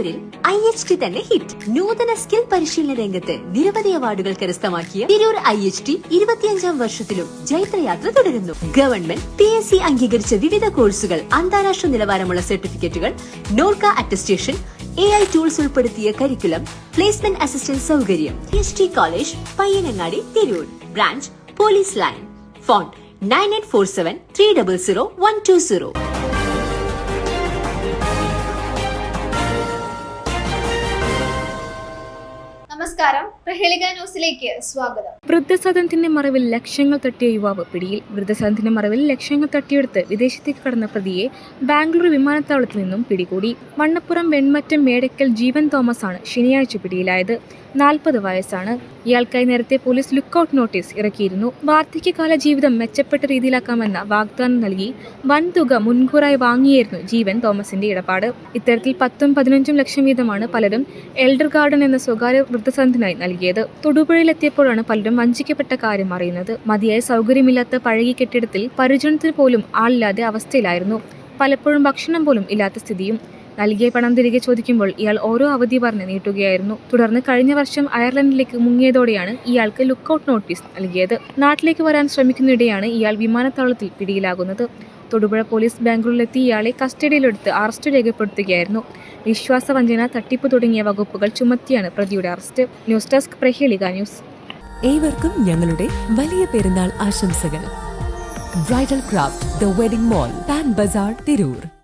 തിരൂരിൽ IHT തന്നെ hit. നൂതന സ്കിൽ പരിശീലന രംഗത്ത് നിരവധി അവാർഡുകൾ കരസ്ഥമാക്കിയ തിരൂർ IHT 25ാം വർഷത്തിലും ജൈത്രയാത്ര തുടരുന്നു. ഗവൺമെന്റ് PSC അംഗീകരിച്ച വിവിധ കോഴ്സുകൾ, അന്താരാഷ്ട്ര നിലവാരമുള്ള സർട്ടിഫിക്കറ്റുകൾ, നോർക്ക അറ്റസ്റ്റേഷൻ, AI ടൂൾസ് ഉൾപ്പെടുത്തിയ കരിക്കുലം, പ്ലേസ്മെന്റ് അസിസ്റ്റന്റ് സൗകര്യം. IHT college, Payyanangadi, Tirur. Branch police line. Phone 9847 300 120. നമസ്കാരം, പ്രഹേളിക ന്യൂസിലേക്ക് സ്വാഗതം. വൃദ്ധസദനത്തിന്റെ മറവിൽ ലക്ഷങ്ങൾ തട്ടിയ യുവാവ് പിടിയിൽ. വൃദ്ധസദനത്തിന്റെ മറവിൽ ലക്ഷങ്ങൾ തട്ടിയെടുത്ത് വിദേശത്തേക്ക് കടന്ന പ്രതിയെ ബാംഗ്ലൂർ വിമാനത്താവളത്തിൽ നിന്നും പിടികൂടി. മണ്ണപ്പുറം വെൺമറ്റം മേടക്കൽ ജീവൻ തോമസ് ആണ് ശനിയാഴ്ച പിടിയിലായത്. 40 വയസ്സാണ്. ഇയാൾക്കായി നേരത്തെ പോലീസ് ലുക്കൌട്ട് നോട്ടീസ് ഇറക്കിയിരുന്നു. വാർദ്ധക്യകാല ജീവിതം മെച്ചപ്പെട്ട രീതിയിലാക്കാമെന്ന വാഗ്ദാനം നൽകി വൻതുക മുൻകൂറായി വാങ്ങിയായിരുന്നു ജീവൻ തോമസിന്റെ ഇടപാട്. ഇത്തരത്തിൽ 10ഉം 15ഉം ലക്ഷം വീതമാണ് പലരും എൽഡർ ഗാർഡൻ എന്ന സ്വകാര്യ വൃദ്ധസദനത്തിനായി നൽകിയത്. തൊടുപുഴയിലെത്തിയപ്പോഴാണ് പലരും വഞ്ചിക്കപ്പെട്ട കാര്യം അറിയുന്നത്. മതിയായ സൗകര്യമില്ലാത്ത പഴകിയ കെട്ടിടത്തിൽ പരിചരണത്തിന് പോലും ആളില്ലാതെ അവസ്ഥയിലായിരുന്നു. പലപ്പോഴും ഭക്ഷണം പോലും ഇല്ലാത്ത സ്ഥിതിയും. നൽകിയ പണം തിരികെ ചോദിക്കുമ്പോൾ ഇയാൾ ഓരോ അവധി പറഞ്ഞ് നീട്ടുകയായിരുന്നു. തുടർന്ന് കഴിഞ്ഞ വർഷം അയർലൻഡിലേക്ക് മുങ്ങിയതോടെയാണ് ഇയാൾക്ക് ലുക്കൌട്ട് നോട്ടീസ് നൽകിയത്. നാട്ടിലേക്ക് വരാൻ ശ്രമിക്കുന്നതിനിടെയാണ് ഇയാൾ വിമാനത്താവളത്തിൽ പിടിയിലാകുന്നത്. തൊടുപുഴ പോലീസ് ബാംഗ്ലൂരിലെത്തി ഇയാളെ കസ്റ്റഡിയിലെടുത്ത് അറസ്റ്റ് രേഖപ്പെടുത്തുകയായിരുന്നു. വിശ്വാസവഞ്ചന, തട്ടിപ്പ് തുടങ്ങിയ വകുപ്പുകൾ ചുമത്തിയാണ് പ്രതിയുടെ arrest. News desk, Prahelika news. ഏവർക്കും ഞങ്ങളുടെ വലിയ പെരുന്നാൾ ആശംസകൾ. Bridal craft, the wedding mall, Pan Bazaar, Tirur.